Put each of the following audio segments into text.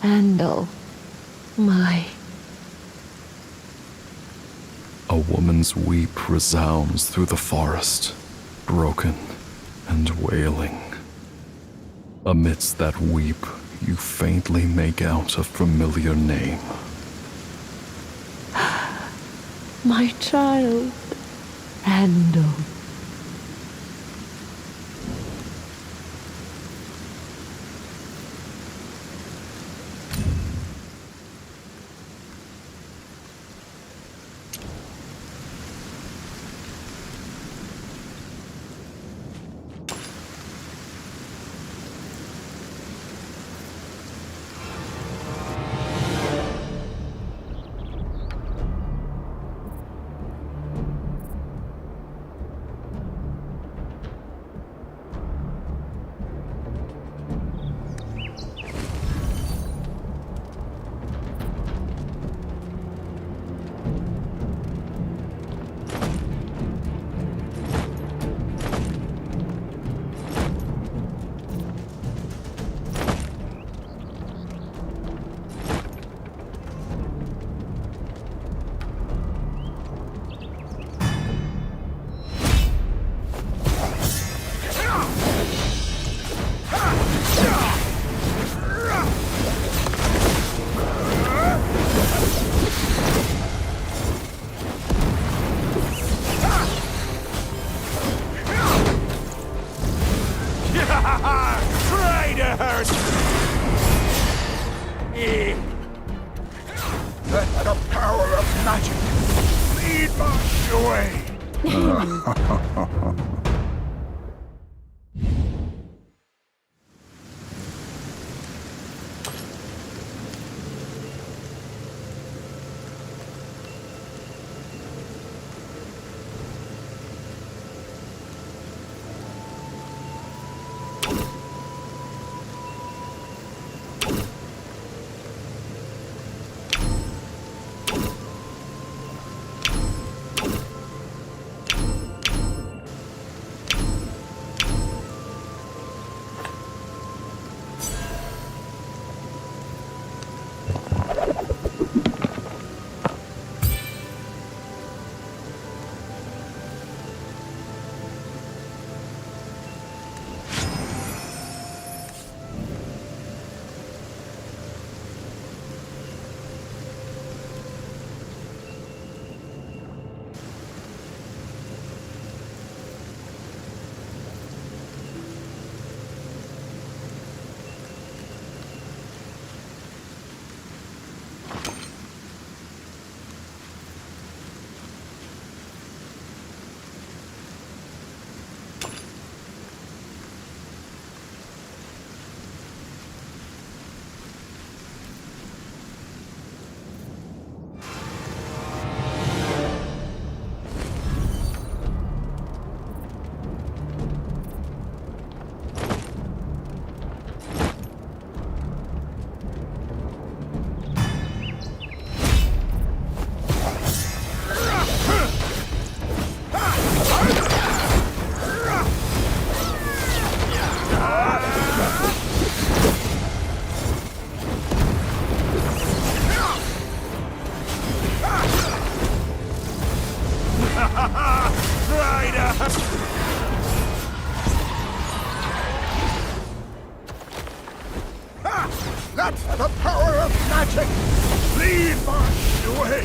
Handle my... A woman's weep resounds through the forest, broken and wailing. Amidst that weep, you faintly make out a familiar name. My child, Handle. Traitors! Let the power of magic lead my way! Let the power of magic lead my way!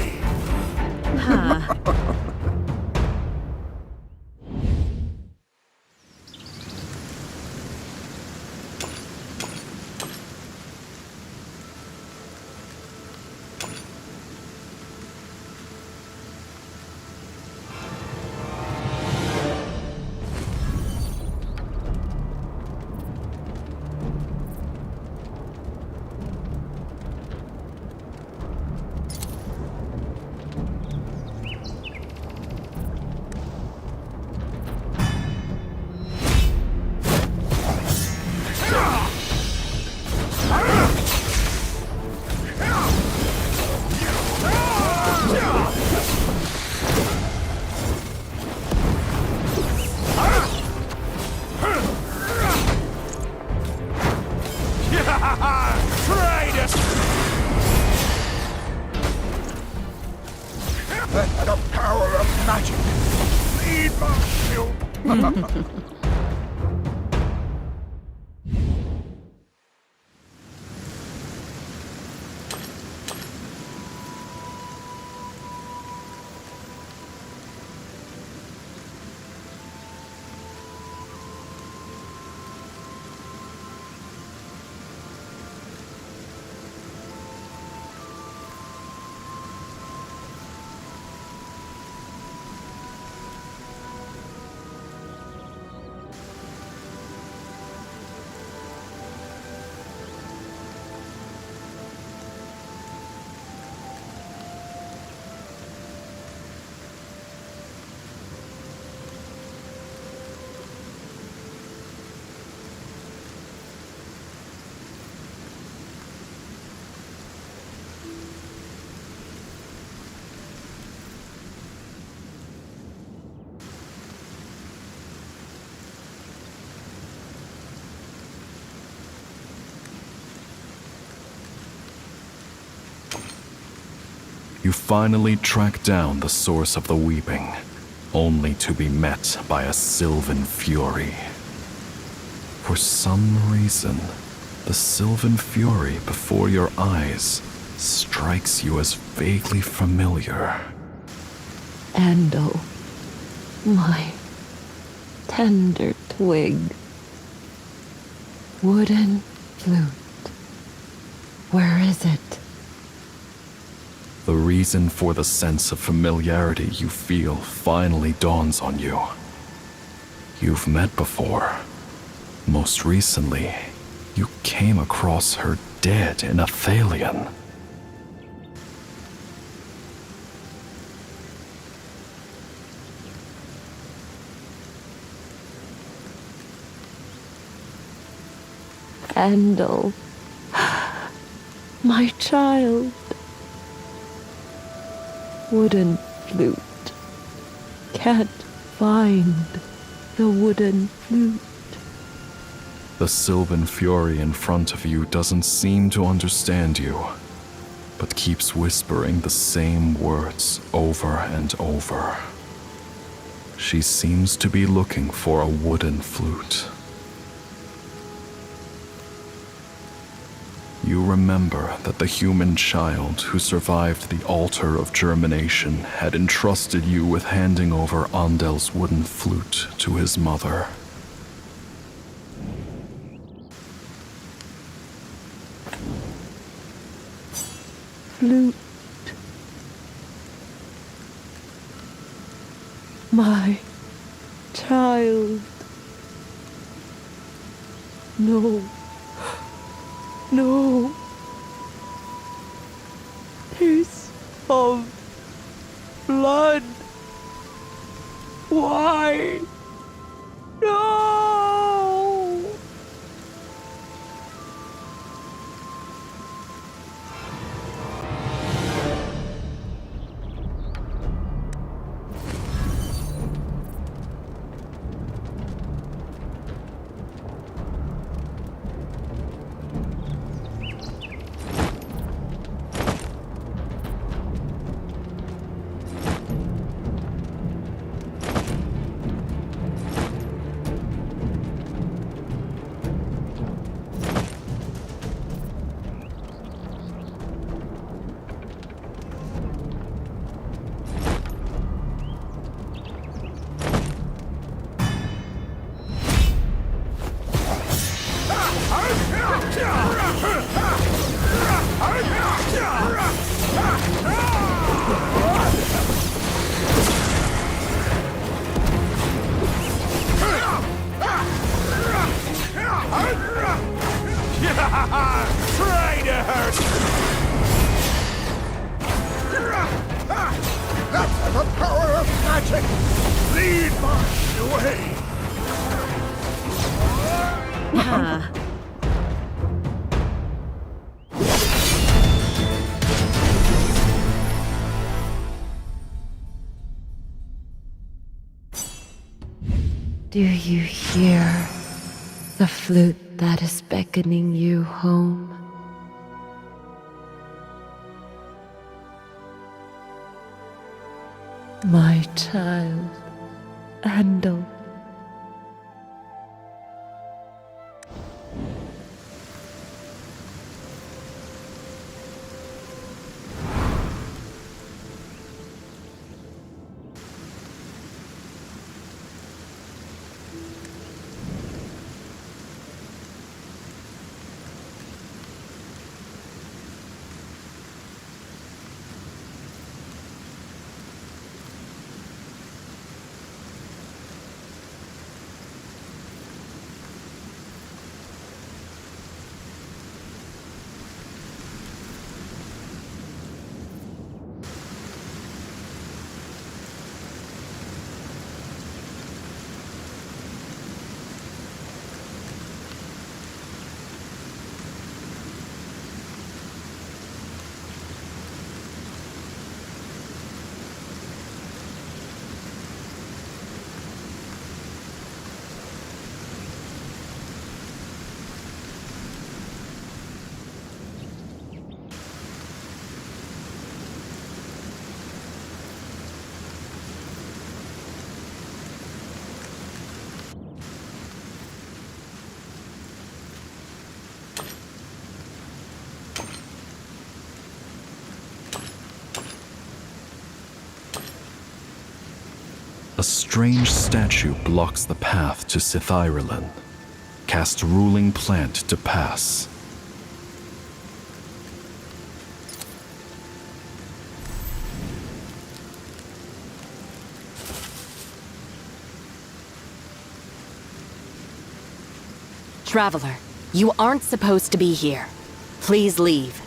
Traitor! The power of magic! Lead my children! You finally track down the source of the weeping, only to be met by a sylvan fury. For some reason, the sylvan fury before your eyes strikes you as vaguely familiar. Andal, my tender twig. Wooden flute. Where is it? The reason for the sense of familiarity you feel finally dawns on you. You've met before. Most recently, you came across her dead in Athalion. Andal, my child. Wooden flute. Can't find the wooden flute. The sylvan fury in front of you doesn't seem to understand you, but keeps whispering the same words over and over. She seems to be looking for a wooden flute. You remember that the human child who survived the altar of germination had entrusted you with handing over Andal's wooden flute to his mother. Flute. My child. No. No. Taste of blood. Why? No. Traitors! That's the power of magic! Lead my way! Do you hear the flute that is beckoning you home. My child, Andal. A strange statue blocks the path to Sithirelin. Cast ruling plant to pass. Traveler, you aren't supposed to be here. Please leave.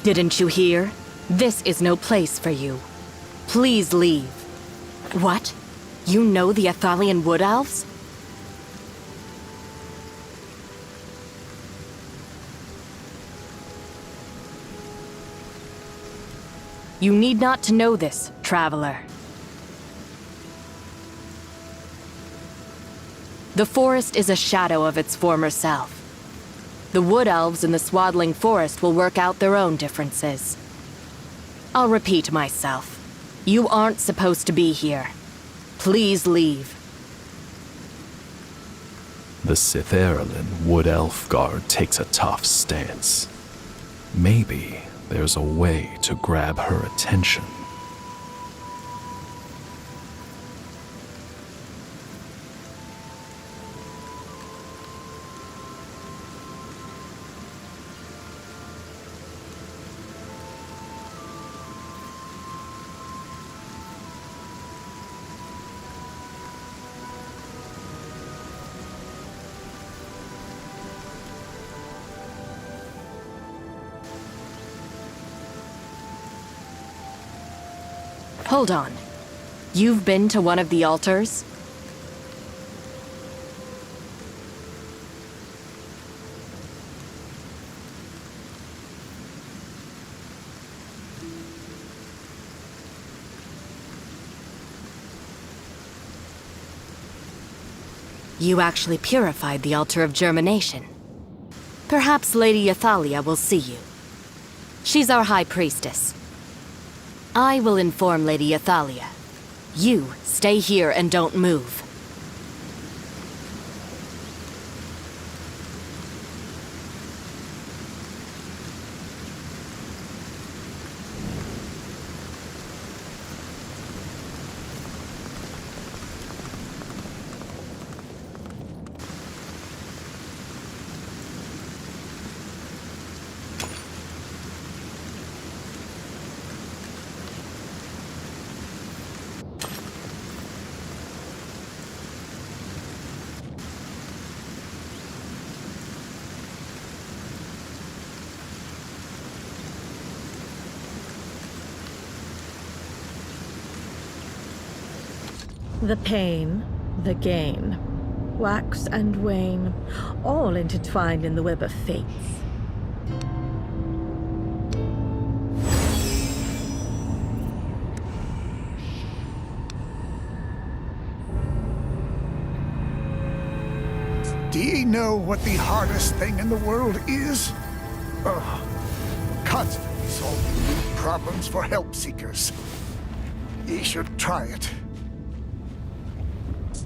Didn't you hear? This is no place for you. Please leave. What? You know the Athalian Wood Elves? You need not to know this, traveler. The forest is a shadow of its former self. The Wood Elves in the Swaddling Forest will work out their own differences. I'll repeat myself. You aren't supposed to be here. Please leave. The Sithirelin Wood Elf Guard takes a tough stance. Maybe there's a way to grab her attention. Hold on. You've been to one of the altars? You actually purified the altar of germination. Perhaps Lady Athalia will see you. She's our High Priestess. I will inform Lady Athalia. You stay here and don't move. The pain, the gain, wax and wane, all intertwined in the web of fates. know what the hardest thing in the world is? Constantly solving new problems for help seekers. Ye should try it.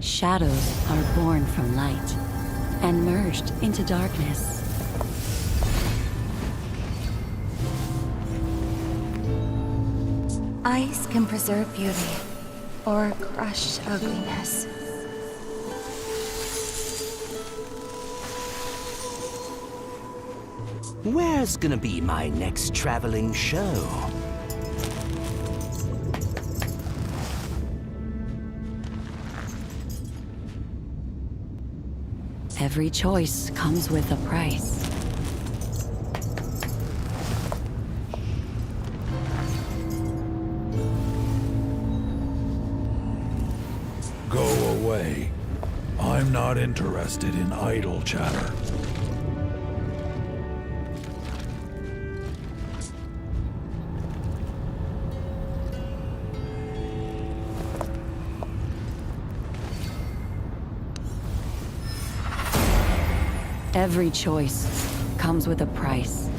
Shadows are born from light and merged into darkness. Ice can preserve beauty or crush ugliness. Where's gonna be my next traveling show? Every choice comes with a price. Go away. I'm not interested in idle chatter. Every choice comes with a price.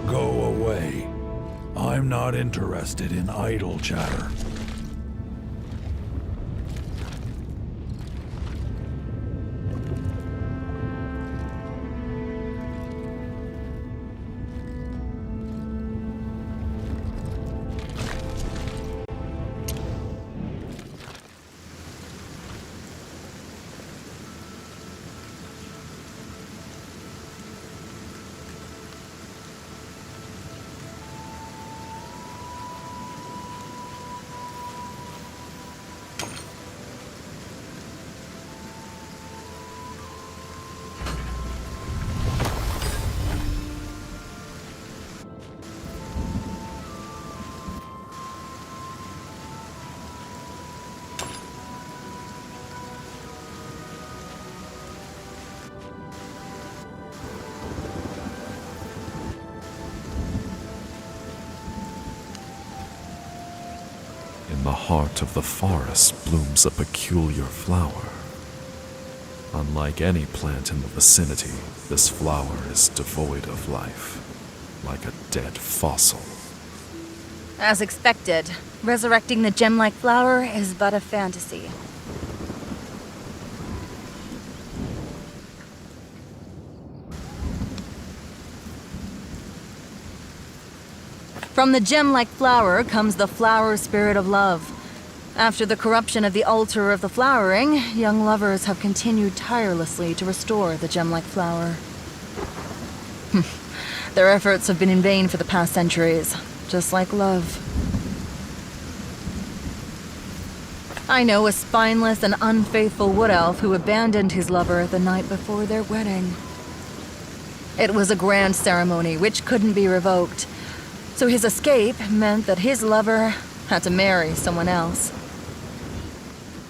Go away. I'm not interested in idle chatter. In the heart of the forest blooms a peculiar flower. Unlike any plant in the vicinity, this flower is devoid of life, like a dead fossil. As expected, resurrecting the gem-like flower is but a fantasy. From the gem-like flower comes the flower spirit of love. After the corruption of the altar of the flowering, young lovers have continued tirelessly to restore the gem-like flower. Their efforts have been in vain for the past centuries, just like love. I know a spineless and unfaithful wood elf who abandoned his lover the night before their wedding. It was a grand ceremony which couldn't be revoked, so his escape meant that his lover had to marry someone else.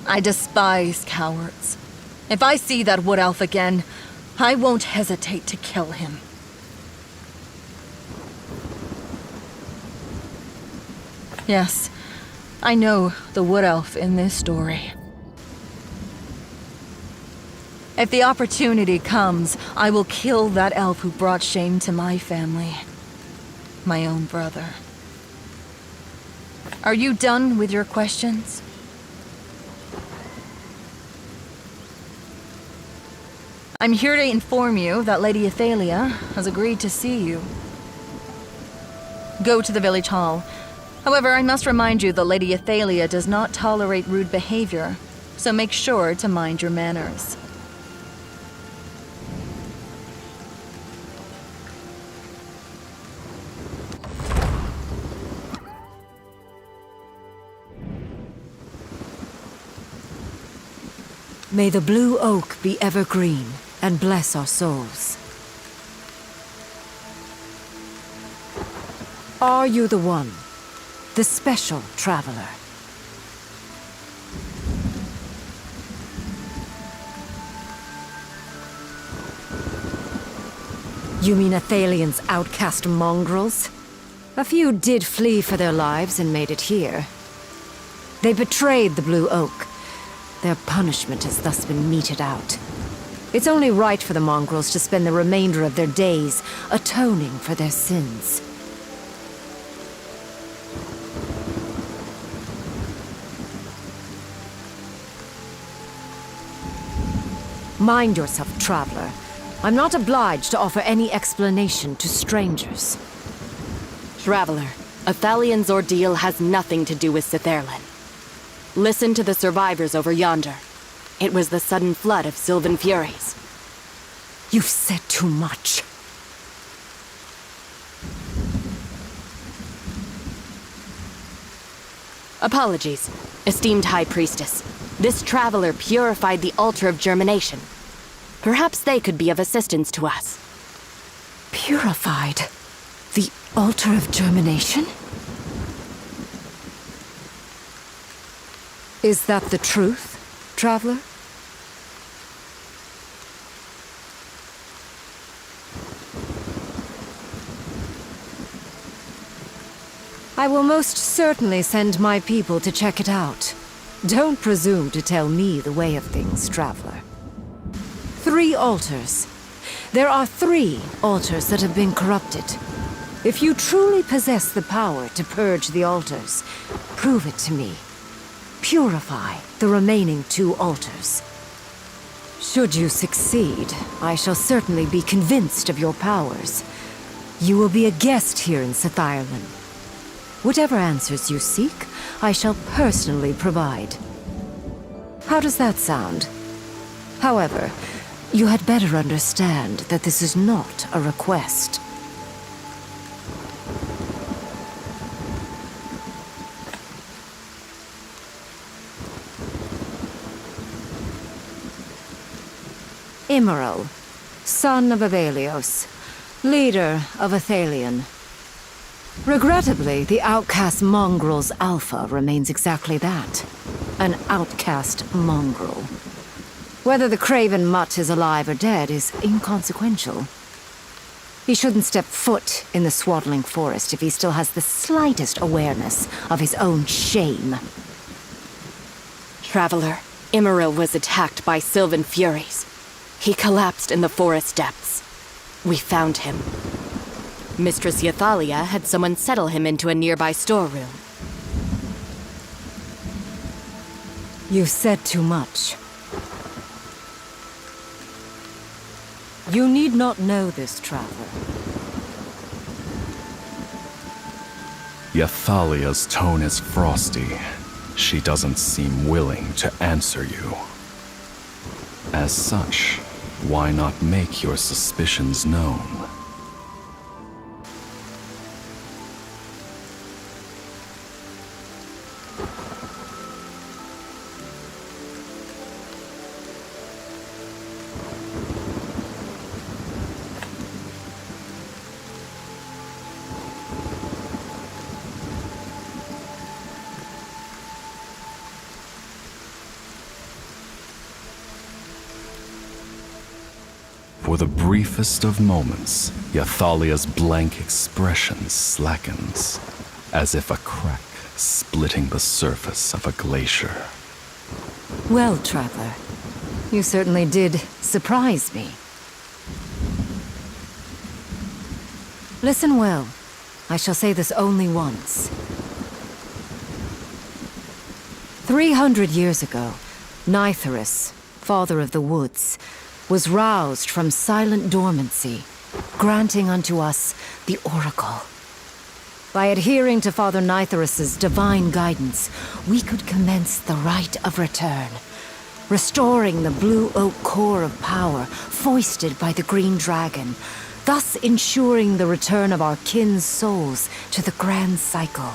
I despise cowards. If I see that wood elf again, I won't hesitate to kill him. Yes, I know the Wood Elf in this story. If the opportunity comes, I will kill that elf who brought shame to my family. My own brother. Are you done with your questions? I'm here to inform you that Lady Athalia has agreed to see you. Go to the village hall. However, I must remind you that Lady Athalia does not tolerate rude behavior, so make sure to mind your manners. May the blue oak be evergreen and bless our souls. Are you the one? The special traveler? You mean Athalian's outcast mongrels? A few did flee for their lives and made it here. They betrayed the Blue Oak. Their punishment has thus been meted out. It's only right for the mongrels to spend the remainder of their days atoning for their sins. Mind yourself, traveler. I'm not obliged to offer any explanation to strangers. Traveler, Athalian's ordeal has nothing to do with Sitherlin. Listen to the survivors over yonder. It was the sudden flood of Sylvan Furies. You've said too much. Apologies, esteemed High Priestess. This traveler purified the altar of germination. Perhaps they could be of assistance to us. Purified? The altar of germination? Is that the truth, traveler? I will most certainly send my people to check it out. Don't presume to tell me the way of things, traveler. 3 altars. There are 3 altars that have been corrupted. If you truly possess the power to purge the altars, prove it to me. Purify the remaining 2 altars. Should you succeed, I shall certainly be convinced of your powers. You will be a guest here in Sitherlin. Whatever answers you seek, I shall personally provide. How does that sound? However, you had better understand that this is not a request. Immoral, son of Avelios, leader of Athalion. Regrettably, the outcast mongrel's alpha remains exactly that. An outcast mongrel. Whether the craven mutt is alive or dead is inconsequential. He shouldn't step foot in the swaddling forest if he still has the slightest awareness of his own shame. Traveler, Immeril was attacked by Sylvan Furies. He collapsed in the forest depths. We found him. Mistress Yathalia had someone settle him into a nearby storeroom. You've said too much. You need not know this, traveler. Yathalia's tone is frosty. She doesn't seem willing to answer you. As such, why not make your suspicions known? For the briefest of moments, Yathalia's blank expression slackens, as if a crack splitting the surface of a glacier. Well, traveler, you certainly did surprise me. Listen well. I shall say this only once. 300 years ago, Nithorus, father of the woods, was roused from silent dormancy, granting unto us the oracle. By adhering to Father Nithorus's divine guidance, we could commence the rite of return, restoring the blue oak core of power foisted by the green dragon, thus ensuring the return of our kin's souls to the grand cycle.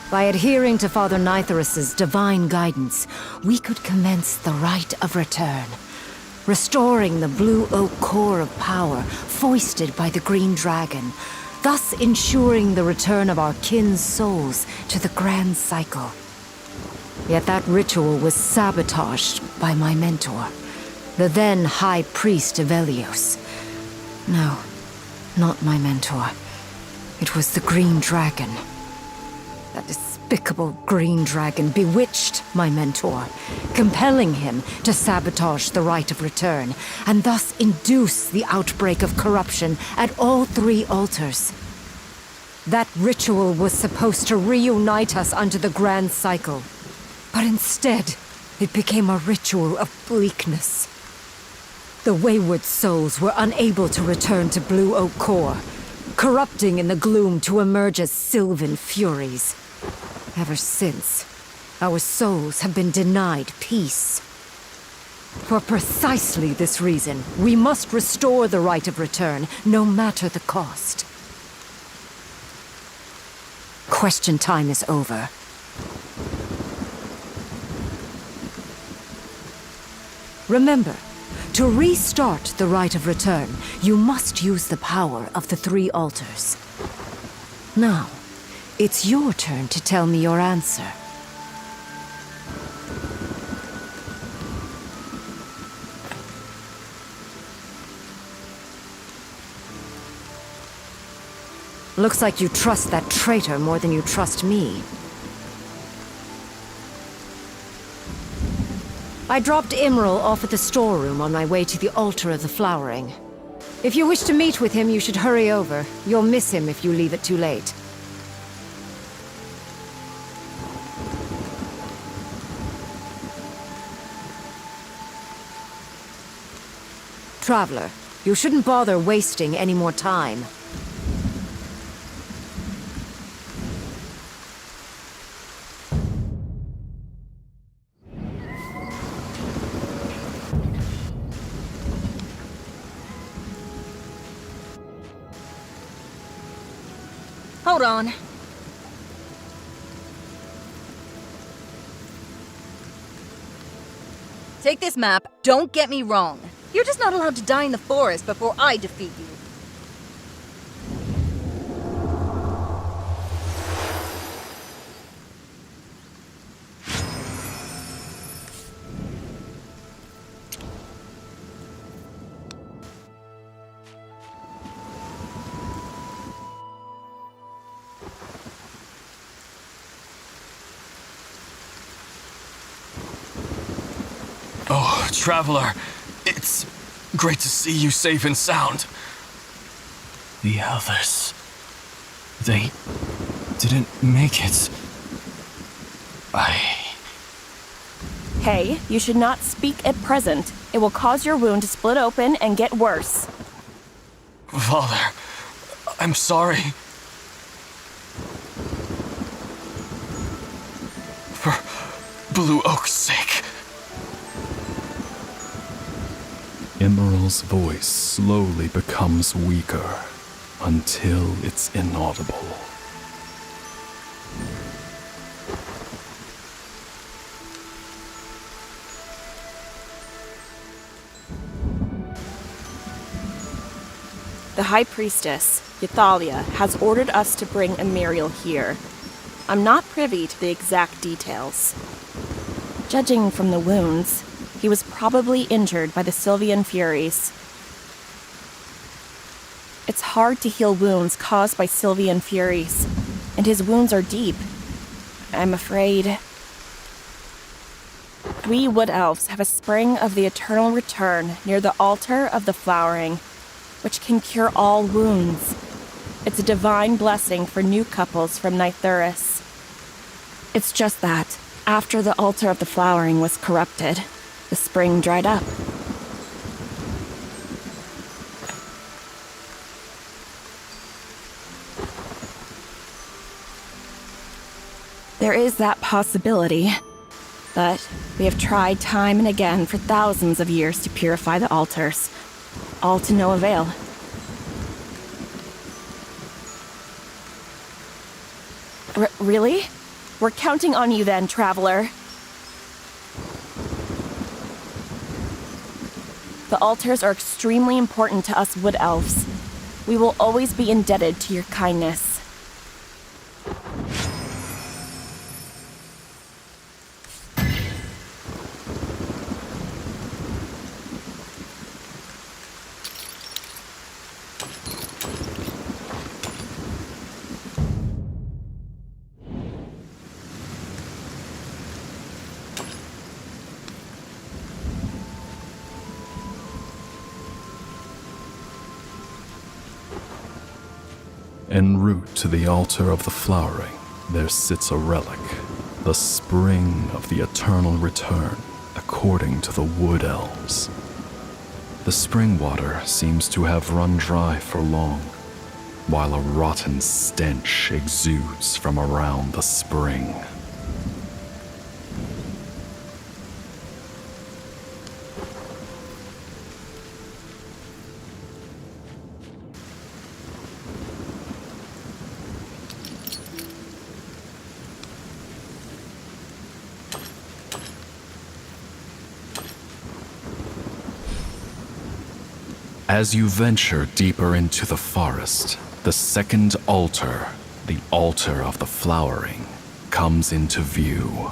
By adhering to Father Nithorus's divine guidance, we could commence the rite of return, restoring the blue oak core of power foisted by the green dragon, thus ensuring the return of our kin's souls to the grand cycle. Yet that ritual was sabotaged by my mentor, the then High Priest Evelios. No, not my mentor. It was the green dragon. That despicable green dragon bewitched my mentor, compelling him to sabotage the rite of return, and thus induce the outbreak of corruption at all 3 altars. That ritual was supposed to reunite us under the grand cycle, but instead, it became a ritual of bleakness. The wayward souls were unable to return to Blue Oak Core, corrupting in the gloom to emerge as Sylvan Furies. Ever since, our souls have been denied peace. For precisely this reason, we must restore the rite of return, no matter the cost. Question time is over. Remember, to restart the rite of return, you must use the power of the 3 altars. Now, it's your turn to tell me your answer. Looks like you trust that traitor more than you trust me. I dropped Imral off at the storeroom on my way to the altar of the flowering. If you wish to meet with him, you should hurry over. You'll miss him if you leave it too late. Traveler, you shouldn't bother wasting any more time. Hold on. Take this map. Don't get me wrong. You're just not allowed to die in the forest before I defeat you. Oh, Traveler, it's great to see you safe and sound. The others... they didn't make it. Hey, you should not speak at present. It will cause your wound to split open and get worse. Father, I'm sorry. For Blue Oak's sake. Emerald's voice slowly becomes weaker until it's inaudible. The High Priestess, Ythalia, has ordered us to bring Emiriel here. I'm not privy to the exact details. Judging from the wounds, he was probably injured by the Sylvan Furies. It's hard to heal wounds caused by Sylvan Furies, and his wounds are deep. I'm afraid. We Wood Elves have a spring of the eternal return near the altar of the flowering, which can cure all wounds. It's a divine blessing for new couples from Nythuris. It's just that, after the altar of the flowering was corrupted, the spring dried up. There is that possibility, but we have tried time and again for thousands of years to purify the altars, all to no avail. Really? We're counting on you then, Traveler. The altars are extremely important to us Wood Elves. We will always be indebted to your kindness. En route to the altar of the flowering, there sits a relic, the spring of the eternal return, according to the Wood Elves. The spring water seems to have run dry for long, while a rotten stench exudes from around the spring. As you venture deeper into the forest, the second altar, the altar of the flowering, comes into view.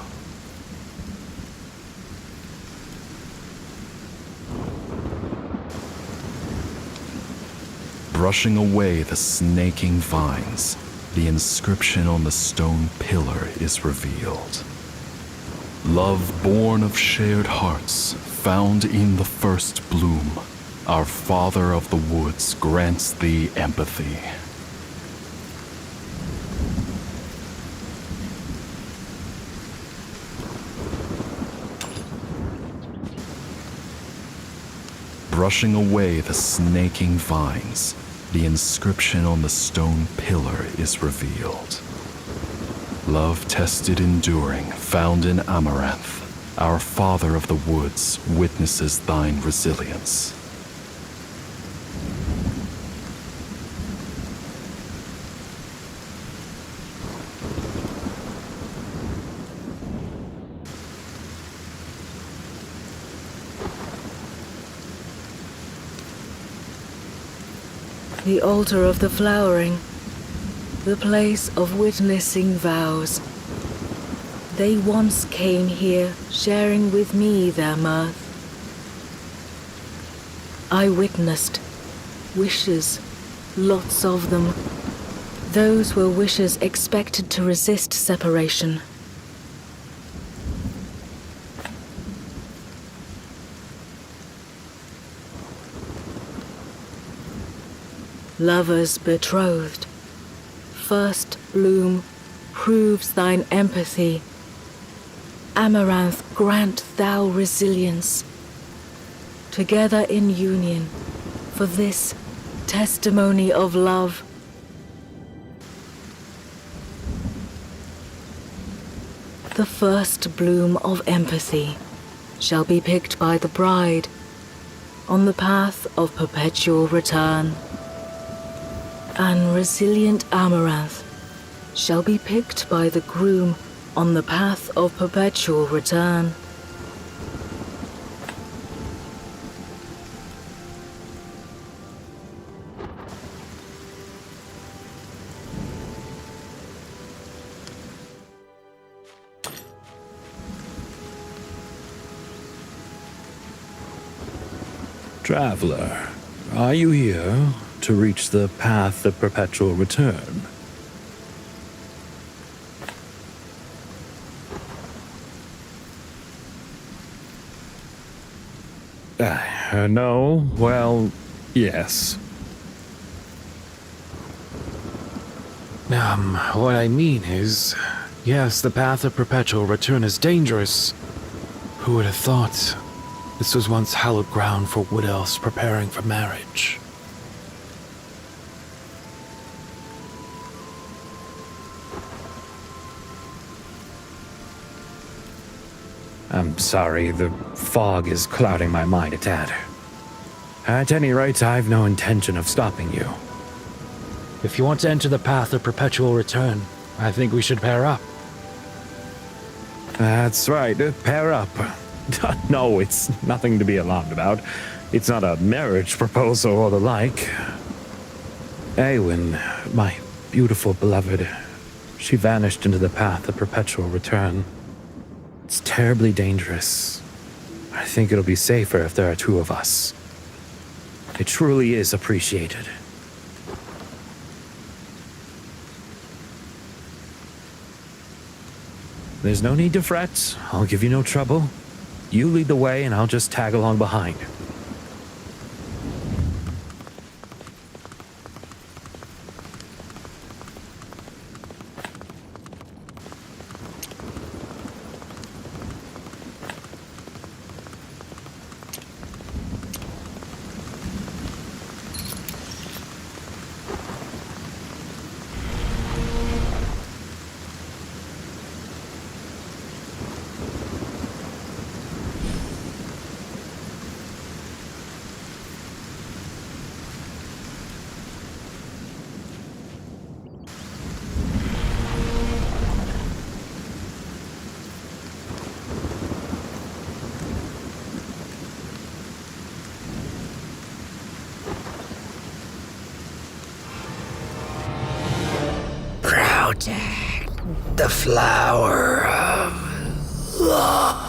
Brushing away the snaking vines, the inscription on the stone pillar is revealed. Love born of shared hearts, found in the first bloom. Our Father of the Woods grants thee empathy. Brushing away the snaking vines, the inscription on the stone pillar is revealed. Love tested enduring, found in Amaranth. Our Father of the Woods witnesses thine resilience. The altar of the flowering, the place of witnessing vows. They once came here, sharing with me their mirth. I witnessed wishes, lots of them. Those were wishes expected to resist separation. Lovers betrothed, first bloom proves thine empathy. Amaranth, grant thou resilience. Together in union, for this testimony of love. The first bloom of empathy shall be picked by the bride on the path of perpetual return. And resilient amaranth shall be picked by the groom on the path of perpetual return. Traveler, are you here to reach the path of perpetual return? No, well, yes. What I mean is, yes, the path of perpetual return is dangerous. Who would have thought this was once hallowed ground for wood elves preparing for marriage? I'm sorry, the fog is clouding my mind a tad. At any rate, I've no intention of stopping you. If you want to enter the path of perpetual return, I think we should pair up. That's right, pair up. No, it's nothing to be alarmed about. It's not a marriage proposal or the like. Eowyn, my beautiful beloved, she vanished into the path of perpetual return. It's terribly dangerous. I think it'll be safer if there are two of us. It truly is appreciated. There's no need to fret. I'll give you no trouble. You lead the way and I'll just tag along behind. The flower of love.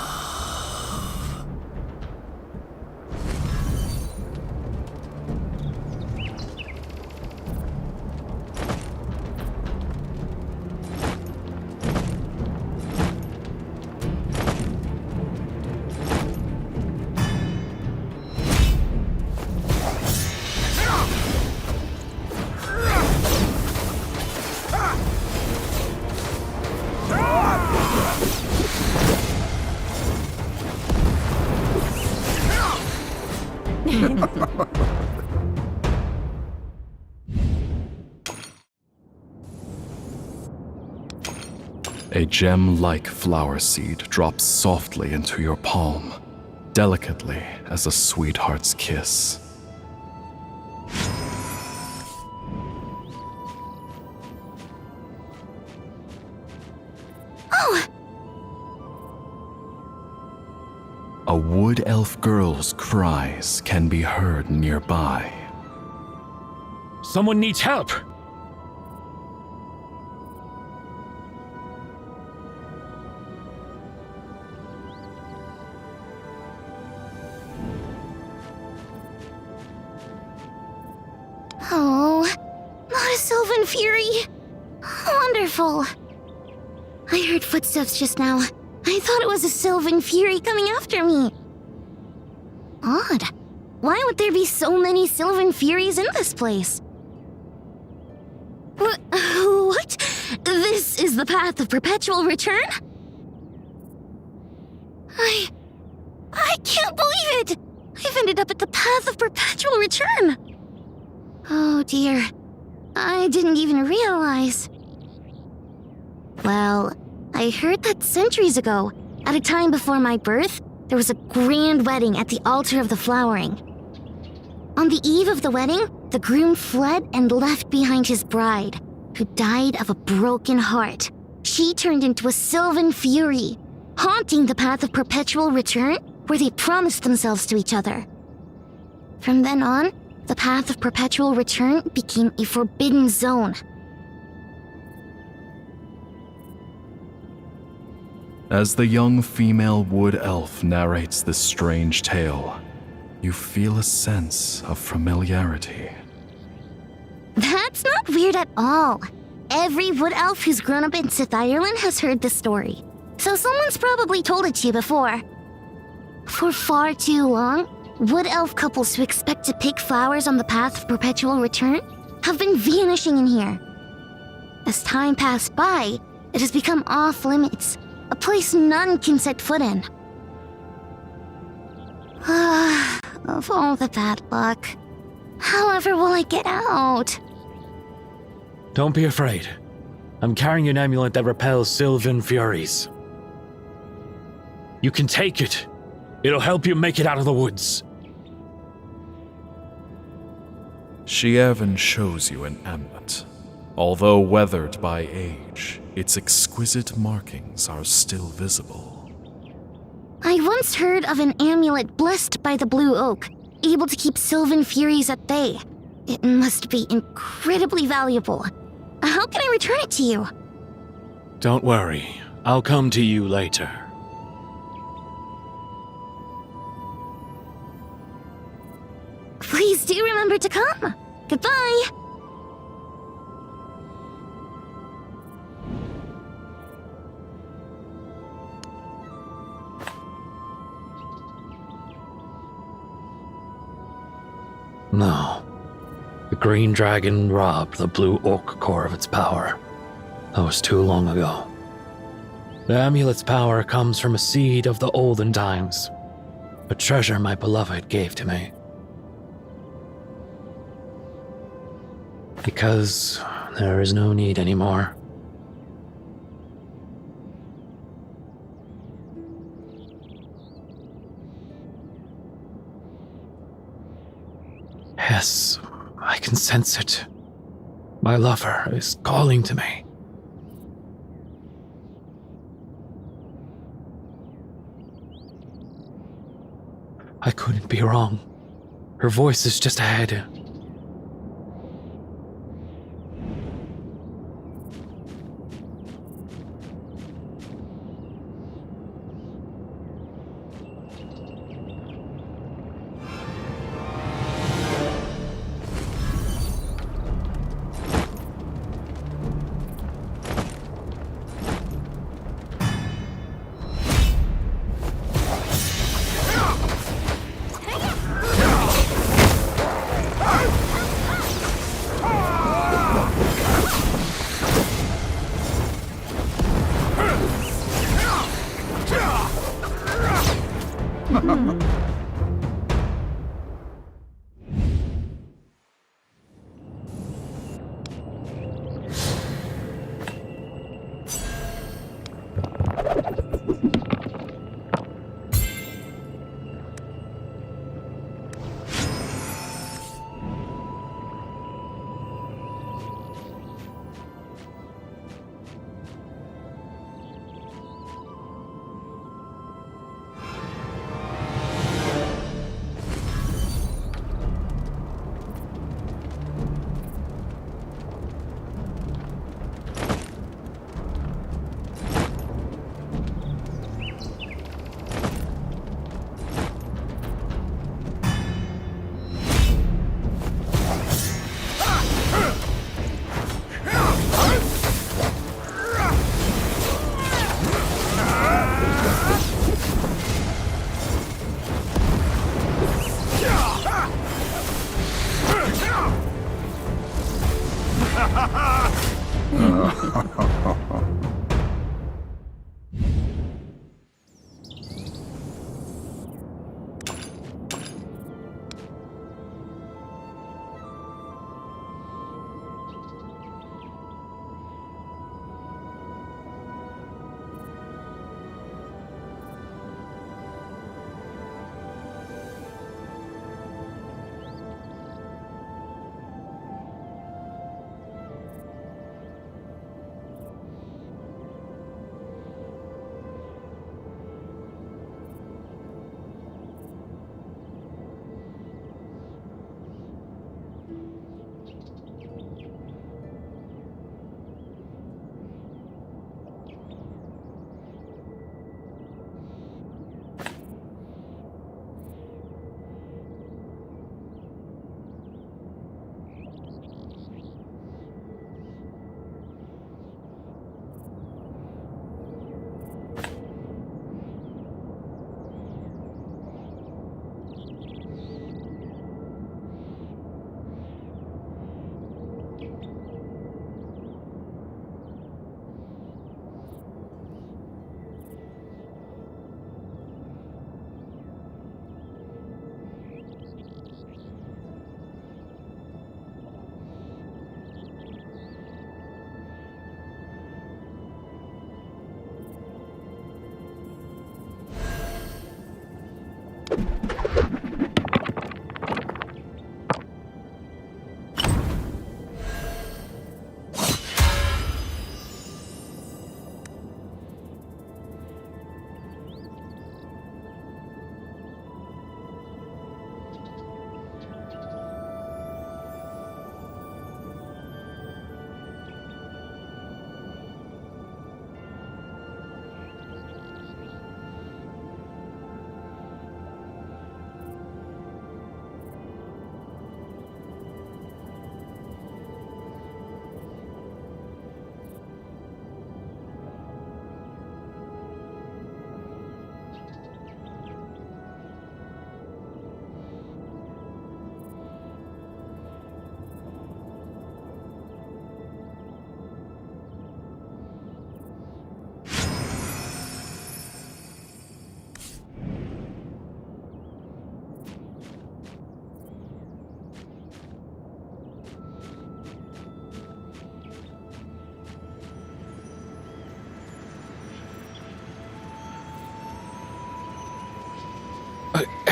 A gem-like flower seed drops softly into your palm, delicately as a sweetheart's kiss. A wood elf girl's cries can be heard nearby. Someone needs help! Oh, not a Sylvan Fury. Wonderful. I heard footsteps just now. I thought it was a Sylvan Fury coming after me. Odd. Why would there be so many Sylvan Furies in this place? What? This is the path of perpetual return? I can't believe it! I've ended up at the path of perpetual return! Oh dear. I didn't even realize. Well, I heard that centuries ago, at a time before my birth, there was a grand wedding at the altar of the flowering. On the eve of the wedding, the groom fled and left behind his bride, who died of a broken heart. She turned into a Sylvan Fury, haunting the path of perpetual return, where they promised themselves to each other. From then on, the path of perpetual return became a forbidden zone. As the young female wood elf narrates this strange tale, you feel a sense of familiarity. That's not weird at all. Every wood elf who's grown up in Sith Ireland has heard this story, so someone's probably told it to you before. For far too long, Wood elf couples who expect to pick flowers on the path of perpetual return have been vanishing in here. As time passed by, it has become off limits, a place none can set foot in. Of all the bad luck, however will I get out? Don't be afraid. I'm carrying an amulet that repels sylvan furies. You can take it. It'll help you make it out of the woods. She even shows you an amulet. Although weathered by age, its exquisite markings are still visible. I once heard of an amulet blessed by the blue oak, able to keep sylvan furies at bay. It must be incredibly valuable. How can I return it to you? Don't worry. I'll come to you later. Please do remember to come. Goodbye. No. The green dragon robbed the blue oak core of its power. That was too long ago. The amulet's power comes from a seed of the olden times. A treasure my beloved gave to me. Because there is no need anymore. Yes, I can sense it. My lover is calling to me. I couldn't be wrong. Her voice is just ahead.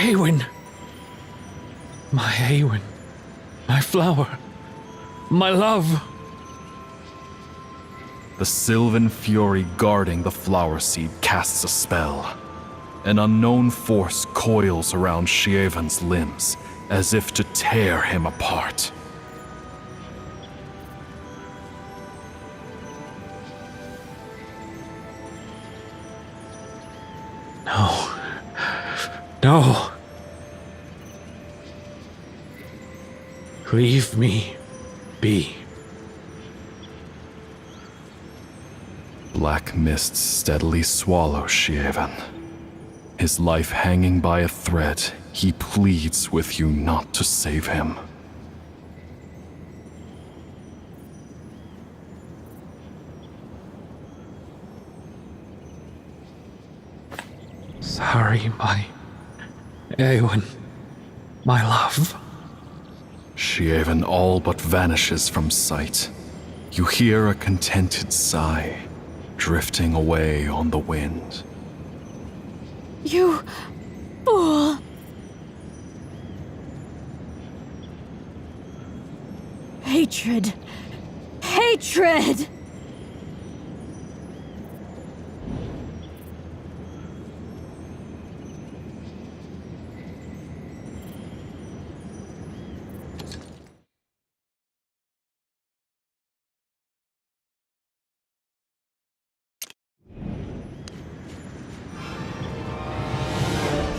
Eowyn! My Eowyn. My flower. My love. The sylvan fury guarding the flower seed casts a spell. An unknown force coils around Shievan's limbs, as if to tear him apart. No. No. Leave me be. Black mists steadily swallow Shievan. His life hanging by a thread, he pleads with you not to save him. Sorry, my Eowyn. My love. Shievan all but vanishes from sight. You hear a contented sigh, drifting away on the wind. You fool! Hatred! Hatred!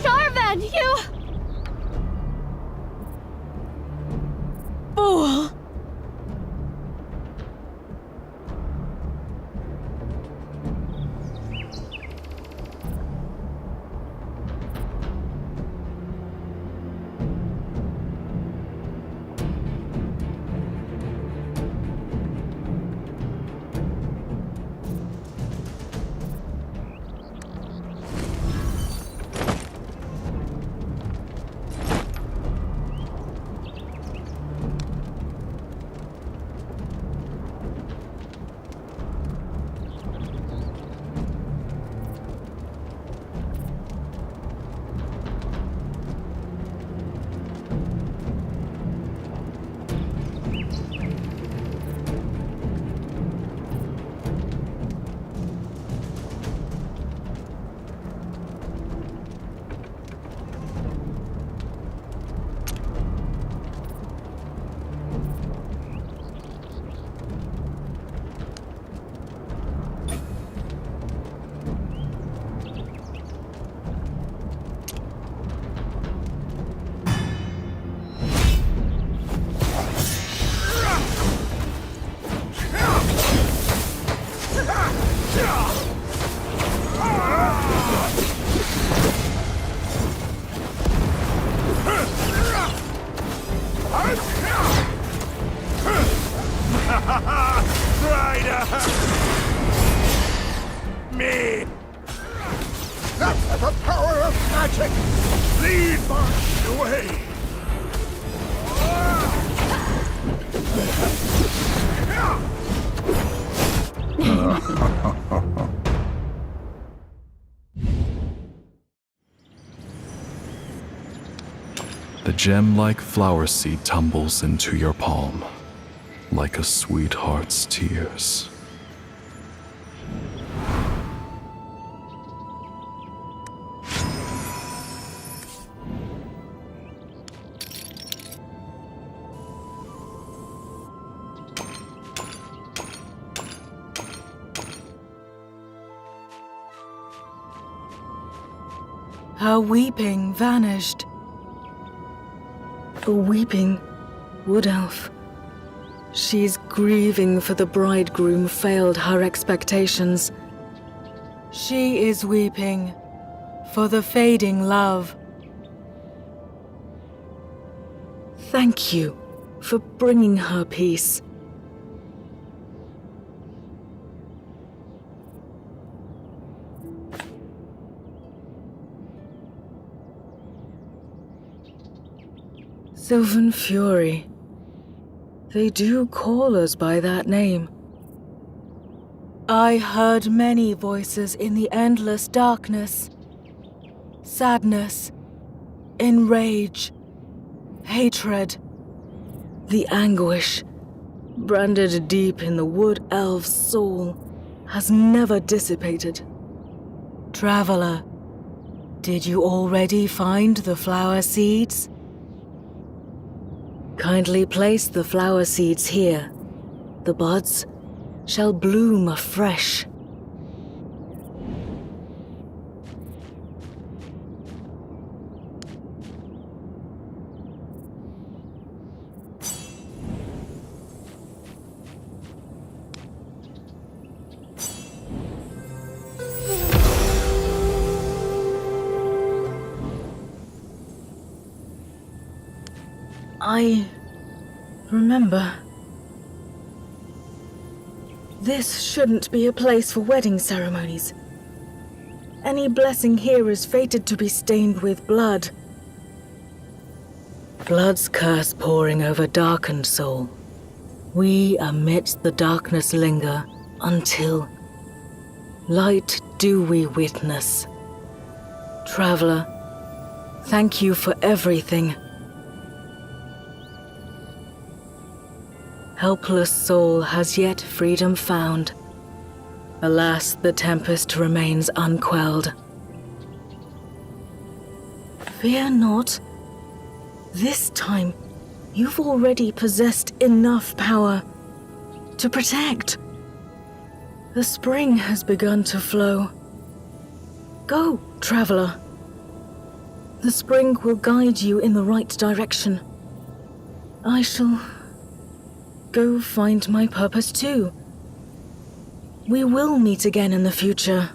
Sharvan, you... fool! Me! That's the power of magic! Lead my way! The gem-like flower seed tumbles into your palm, like a sweetheart's tears. Her weeping vanished. A weeping wood elf. She's grieving for the bridegroom failed her expectations. She is weeping for the fading love. Thank you for bringing her peace. Sylvan Fury. They do call us by that name. I heard many voices in the endless darkness. Sadness, in rage, hatred, the anguish branded deep in the wood elf's soul has never dissipated. Traveler, did you already find the flower seeds? Kindly place the flower seeds here. The buds shall bloom afresh. I remember. This shouldn't be a place for wedding ceremonies. Any blessing here is fated to be stained with blood. Blood's curse pouring over darkened soul. We amidst the darkness linger until light do we witness. Traveler, thank you for everything. Helpless soul has yet freedom found. Alas, the tempest remains unquelled. Fear not. This time, you've already possessed enough power to protect. The spring has begun to flow. Go, traveler. The spring will guide you in the right direction. I shall go find my purpose too. We will meet again in the future.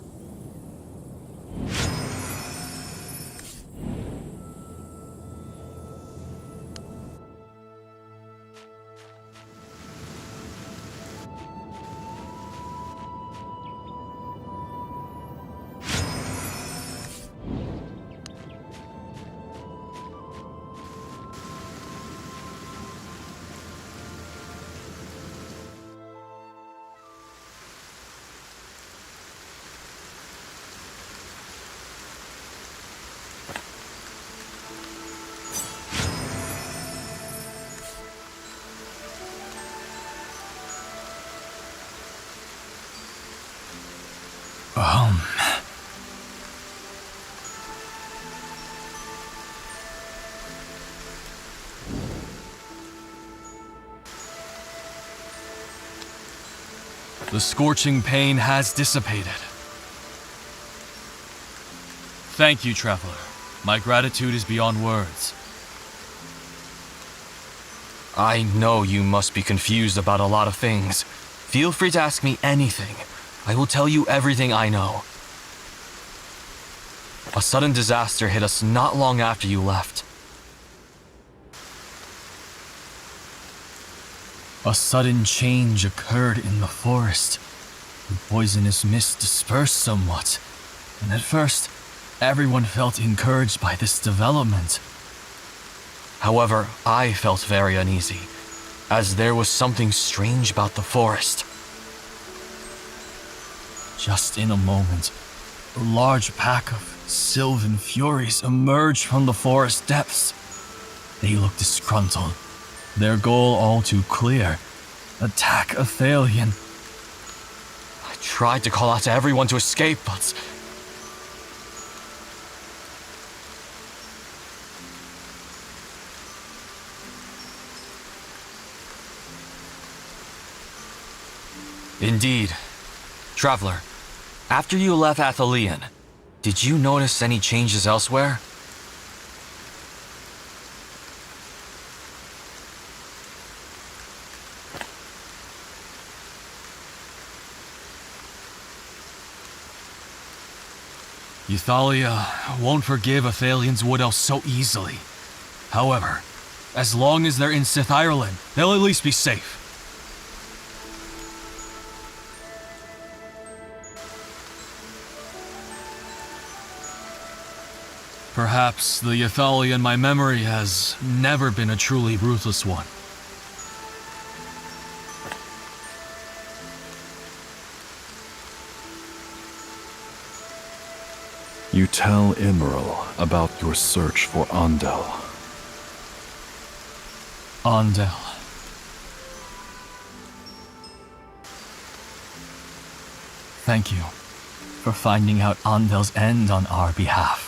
The scorching pain has dissipated. Thank you, Traveler. My gratitude is beyond words. I know you must be confused about a lot of things. Feel free to ask me anything. I will tell you everything I know. A sudden disaster hit us not long after you left. A sudden change occurred in the forest. The poisonous mist dispersed somewhat, and at first, everyone felt encouraged by this development. However, I felt very uneasy, as there was something strange about the forest. Just in a moment, a large pack of sylvan furies emerged from the forest depths. They looked disgruntled, their goal all too clear: attack Athalion. I tried to call out to everyone to escape, but indeed. Traveler, after you left Athalion, did you notice any changes elsewhere? Euthalia won't forgive Athalion's Wood Elves so easily. However, as long as they're in Sith Ireland, they'll at least be safe. Perhaps the Euthalia in my memory has never been a truly ruthless one. you tell Emerald about your search for Andel? Andel. Thank you for finding out Andel's end on our behalf.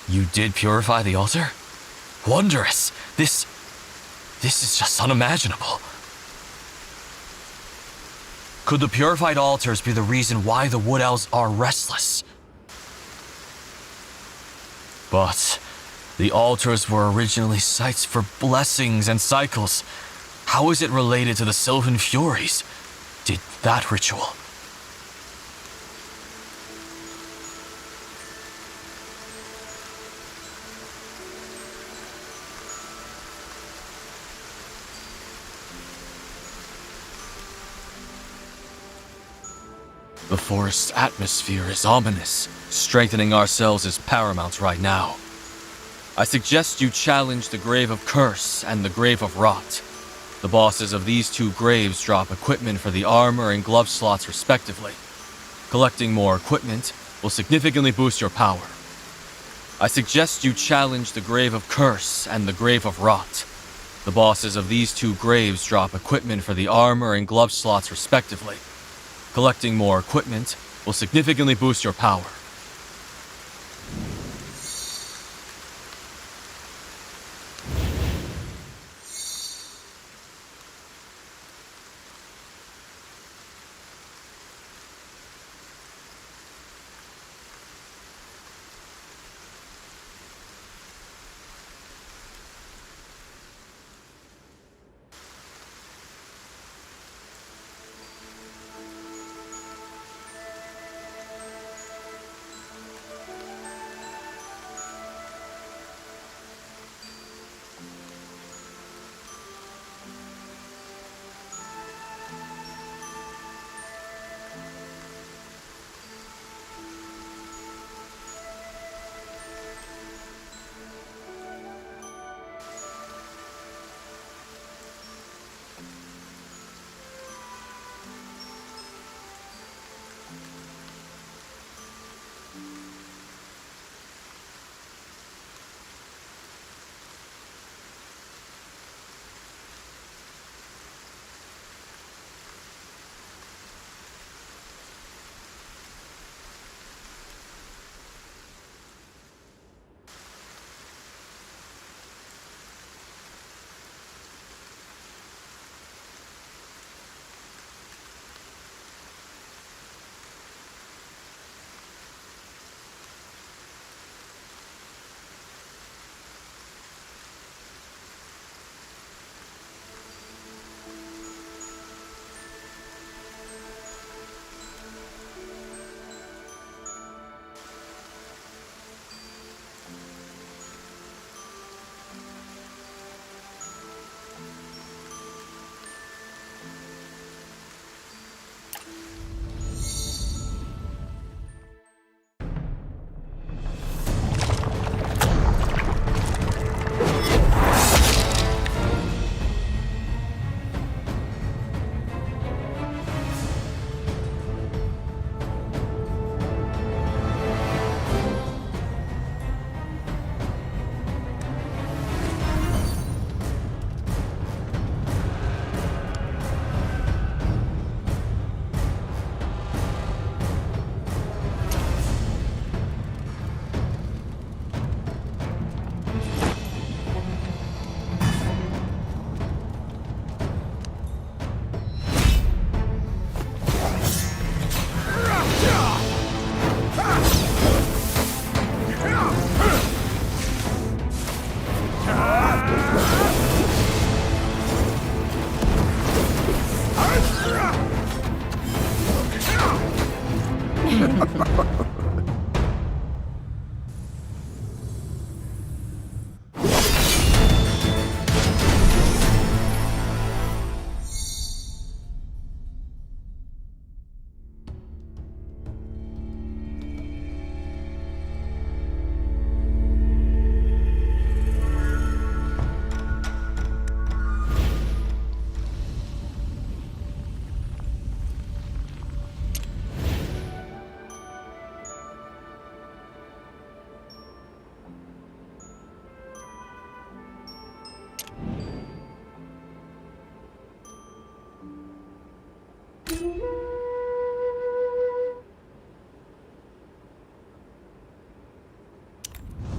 You did purify the altar? Wondrous! This is just unimaginable. Could the purified altars be the reason why the Wood Elves are restless? But the altars were originally sites for blessings and cycles. How is it related to the Sylvan Furies? Did that ritual... The forest's atmosphere is ominous. Strengthening ourselves is paramount right now. I suggest you challenge the Grave of Curse and the Grave of Rot. The bosses of these two graves drop equipment for the armor and glove slots respectively. Collecting more equipment will significantly boost your power. I suggest you challenge the Grave of Curse and the Grave of Rot. The bosses of these two graves drop equipment for the armor and glove slots respectively. Collecting more equipment will significantly boost your power.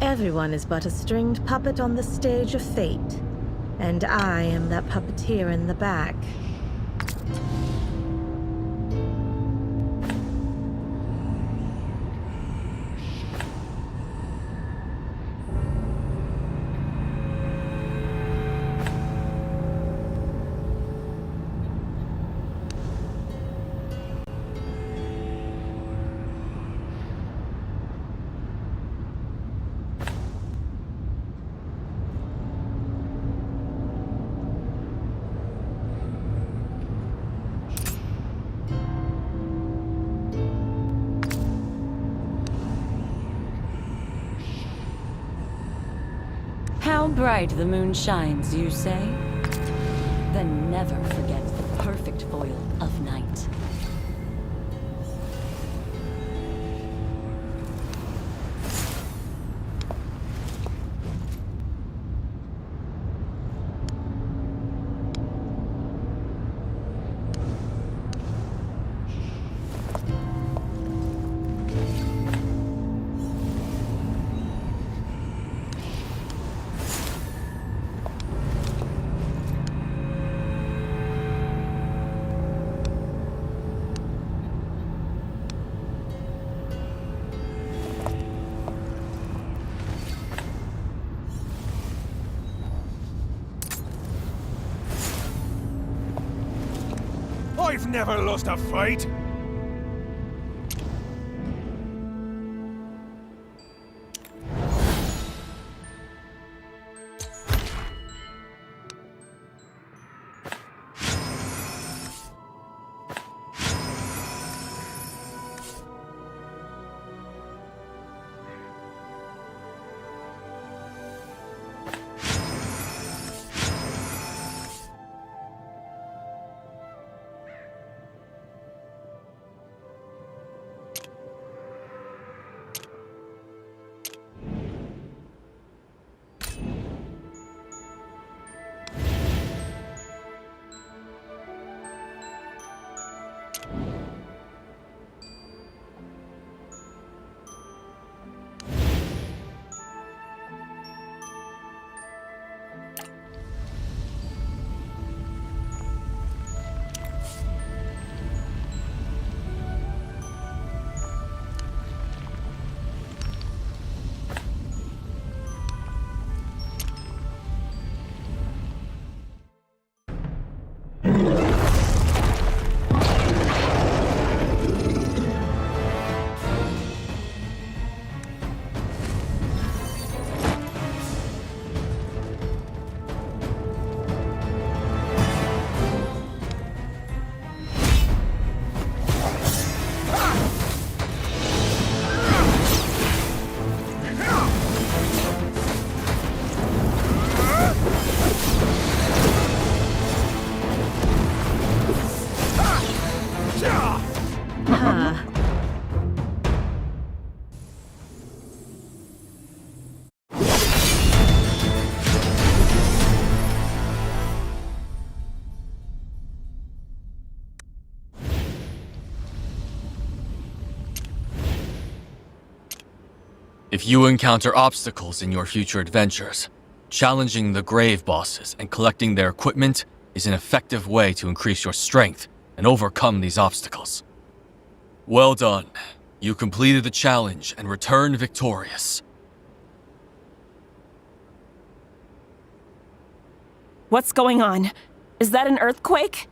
Everyone is but a stringed puppet on the stage of fate, and I am that puppeteer in the back. How bright the moon shines, you say? Then never forget the perfect foil of night. I've never lost a fight! If you encounter obstacles in your future adventures, challenging the grave bosses and collecting their equipment is an effective way to increase your strength and overcome these obstacles. Well done. You completed the challenge and returned victorious. What's going on? Is that an earthquake?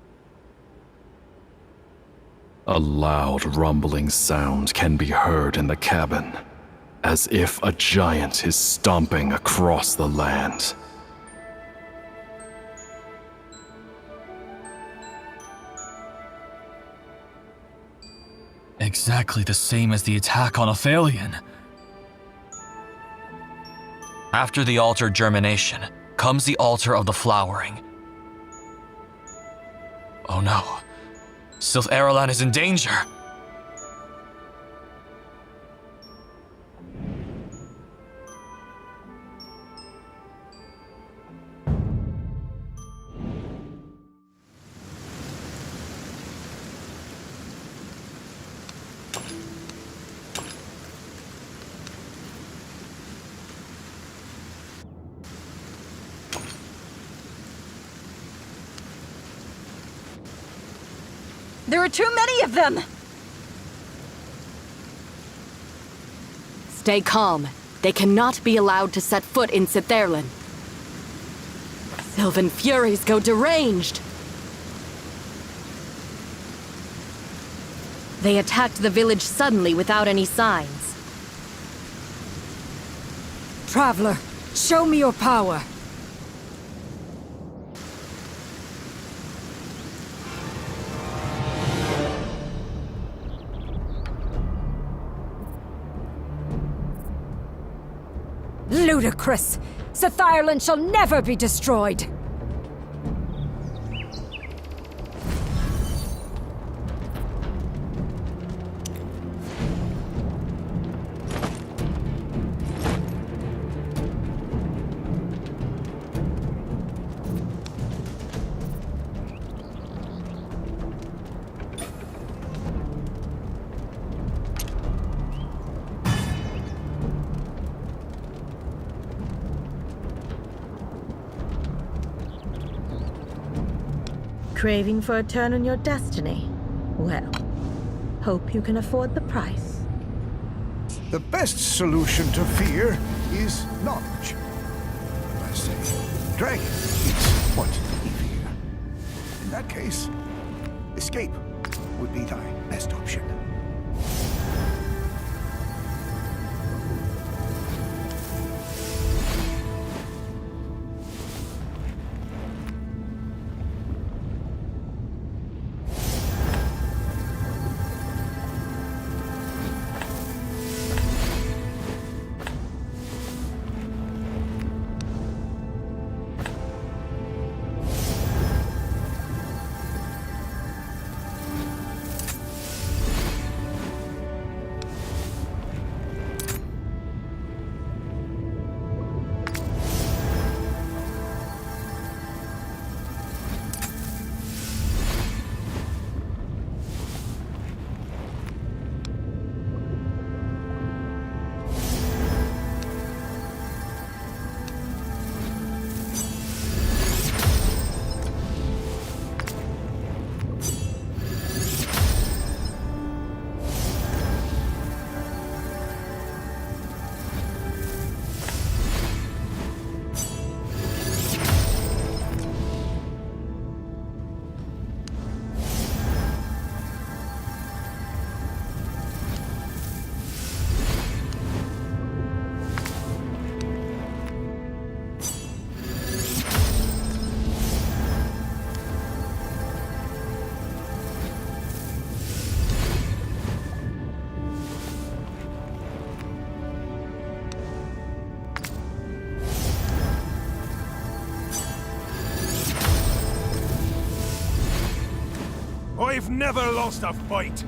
A loud rumbling sound can be heard in the cabin, as if a giant is stomping across the land. Exactly the same as the attack on Athalion. After the altar germination comes the altar of the flowering. Oh no, Sylph Eralan is in danger. There are too many of them! Stay calm. They cannot be allowed to set foot in Sitherlin. Sylvan furies go deranged. They attacked the village suddenly without any signs. Traveler, show me your power. Ludicrous! Sitherlin shall never be destroyed! Craving for a turn on your destiny? Well, hope you can afford the price. The best solution to fear is knowledge. I say, dragon is what we fear. In that case, escape would be thy best option. I've never lost a fight!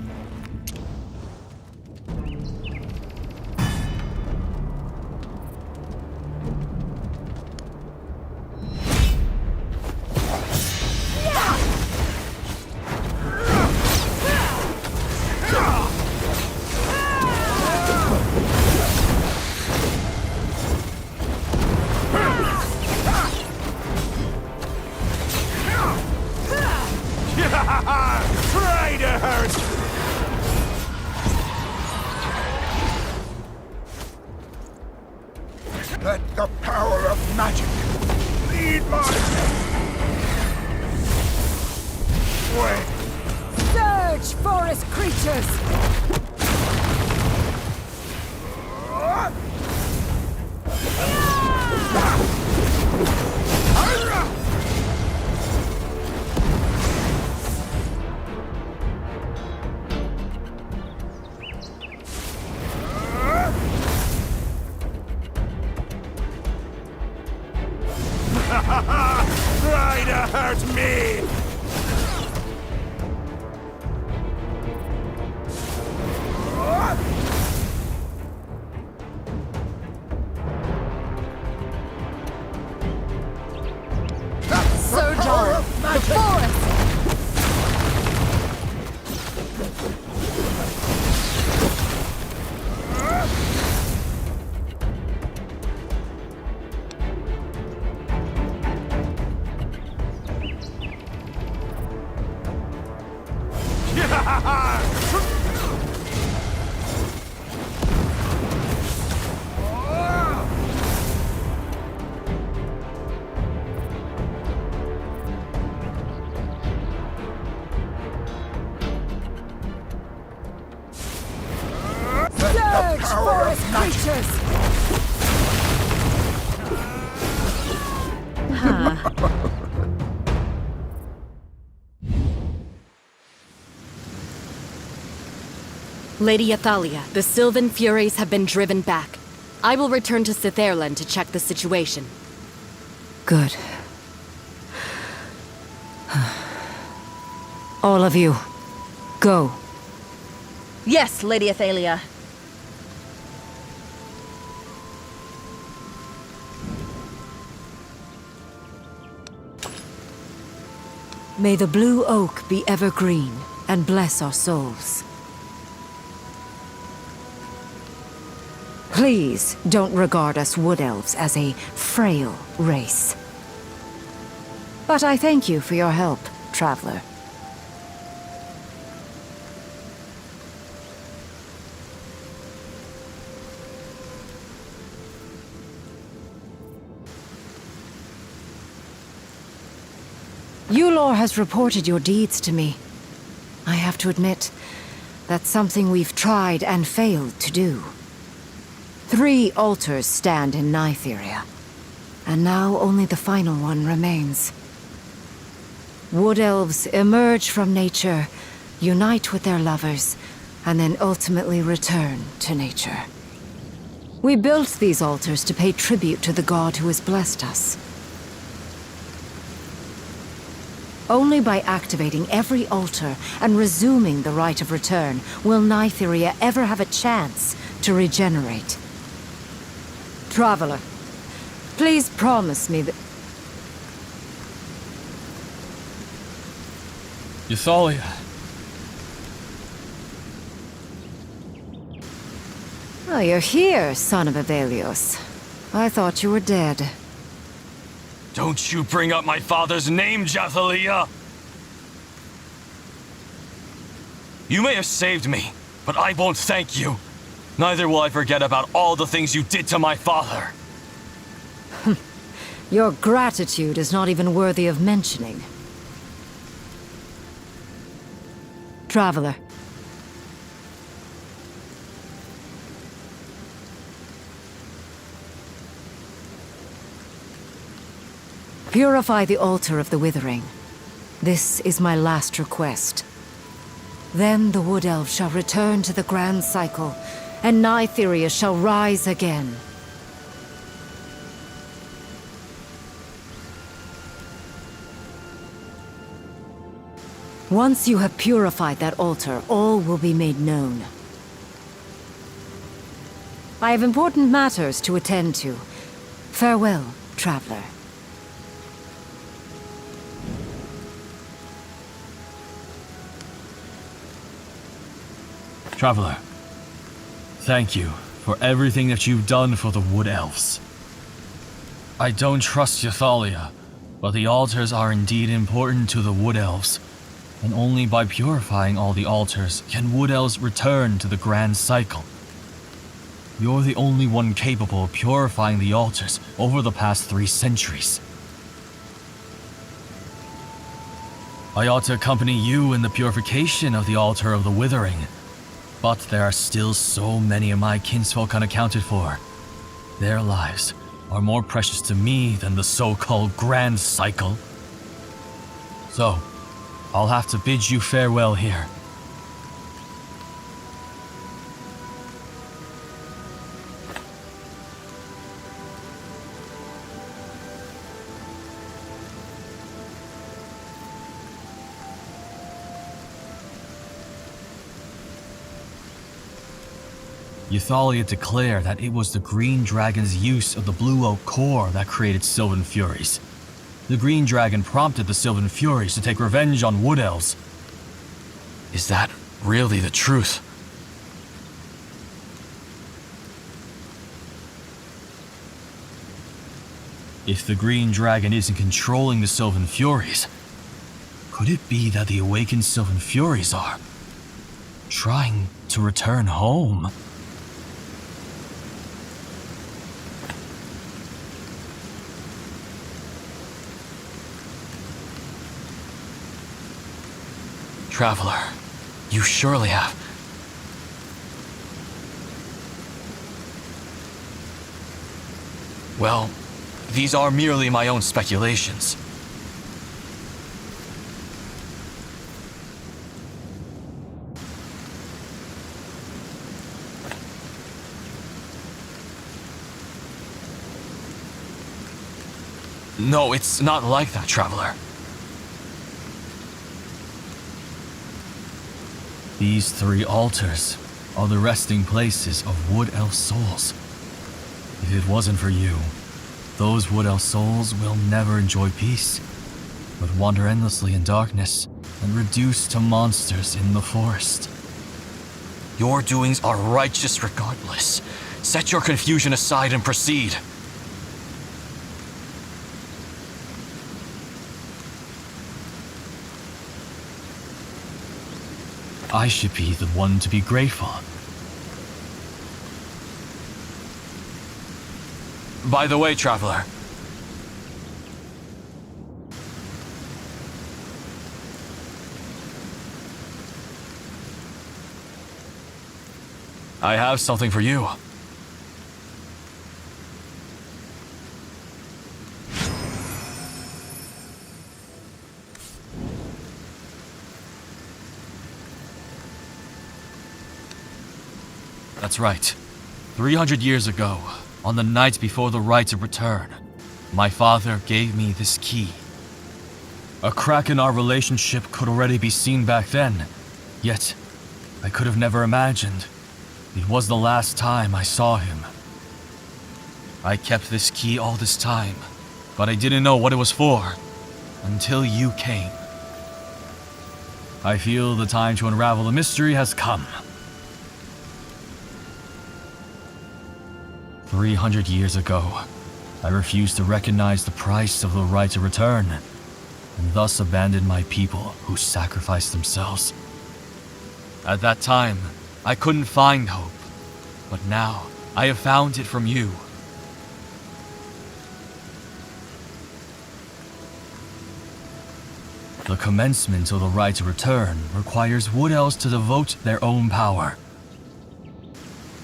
Let the power of magic lead my way. Surge, forest creatures! Try to hurt me! Surge on! The forest! Emerge, forest creatures! Lady Athalia, the Sylvan Furies have been driven back. I will return to Sitherland to check the situation. Good. All of you, go. Yes, Lady Athalia. May the blue oak be evergreen and bless our souls. Please don't regard us wood elves as a frail race. But I thank you for your help, traveler. Yulor has reported your deeds to me. I have to admit, that's something we've tried and failed to do. 3 altars stand in Nytheria, and now only the final one remains. Wood elves emerge from nature, unite with their lovers, and then ultimately return to nature. We built these altars to pay tribute to the god who has blessed us. Only by activating every altar and resuming the rite of return will Nytheria ever have a chance to regenerate. Traveler, please promise me that... Athalia. Oh, you're here, son of Abelios. I thought you were dead. Don't you bring up my father's name, Jathalia! You may have saved me, but I won't thank you. Neither will I forget about all the things you did to my father. Your gratitude is not even worthy of mentioning. Traveler. Purify the altar of the Withering. This is my last request. Then the Wood Elves shall return to the grand cycle, and Nytheria shall rise again. Once you have purified that altar, all will be made known. I have important matters to attend to. Farewell, traveler. Traveler, thank you for everything that you've done for the Wood Elves. I don't trust Athalia, but the altars are indeed important to the Wood Elves, and only by purifying all the altars can Wood Elves return to the grand cycle. You're the only one capable of purifying the altars over the past 3 centuries. I ought to accompany you in the purification of the altar of the Withering, but there are still so many of my kinsfolk unaccounted for. Their lives are more precious to me than the so-called grand cycle. So, I'll have to bid you farewell here. Athalia declared that it was the Green Dragon's use of the Blue Oak core that created Sylvan Furies. The Green Dragon prompted the Sylvan Furies to take revenge on Wood Elves. Is that really the truth? If the Green Dragon isn't controlling the Sylvan Furies, could it be that the awakened Sylvan Furies are trying to return home? Traveler, you surely have. Well, these are merely my own speculations. No, it's not like that, Traveler. These 3 altars are the resting places of Wood Elf souls. If it wasn't for you, those Wood Elf souls will never enjoy peace, but wander endlessly in darkness and reduced to monsters in the forest. Your doings are righteous regardless. Set your confusion aside and proceed. I should be the one to be grateful. By the way, Traveler, I have something for you. That's right. 300 years ago, on the night before the Rite of Return, my father gave me this key. A crack in our relationship could already be seen back then, yet I could have never imagined it was the last time I saw him. I kept this key all this time, but I didn't know what it was for until you came. I feel the time to unravel the mystery has come. 300 years ago, I refused to recognize the price of the right to return, and thus abandoned my people who sacrificed themselves. At that time, I couldn't find hope, but now I have found it from you. The commencement of the right to return requires Wood Elves to devote their own power.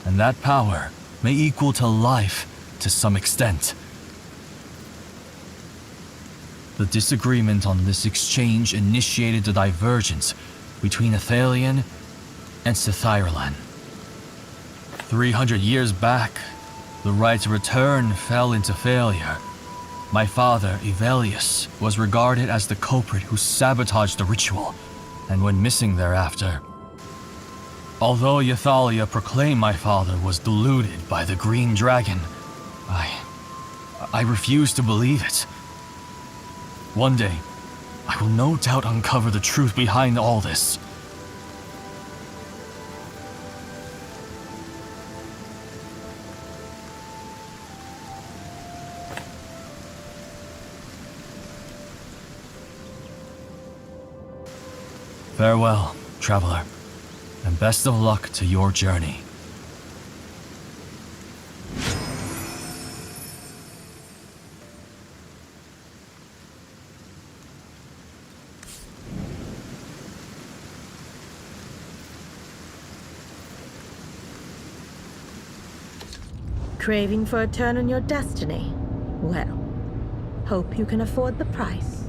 And that power may equal to life to some extent. The disagreement on this exchange initiated the divergence between Athalion and Sithyrlan. 300 years back, the right to return fell into failure. My father, Evelius, was regarded as the culprit who sabotaged the ritual and went missing thereafter. Although Yathalia proclaimed my father was deluded by the Green Dragon, I refused to believe it. One day, I will no doubt uncover the truth behind all this. Farewell, Traveler, and best of luck to your journey. Craving for a turn on your destiny? Well, hope you can afford the price.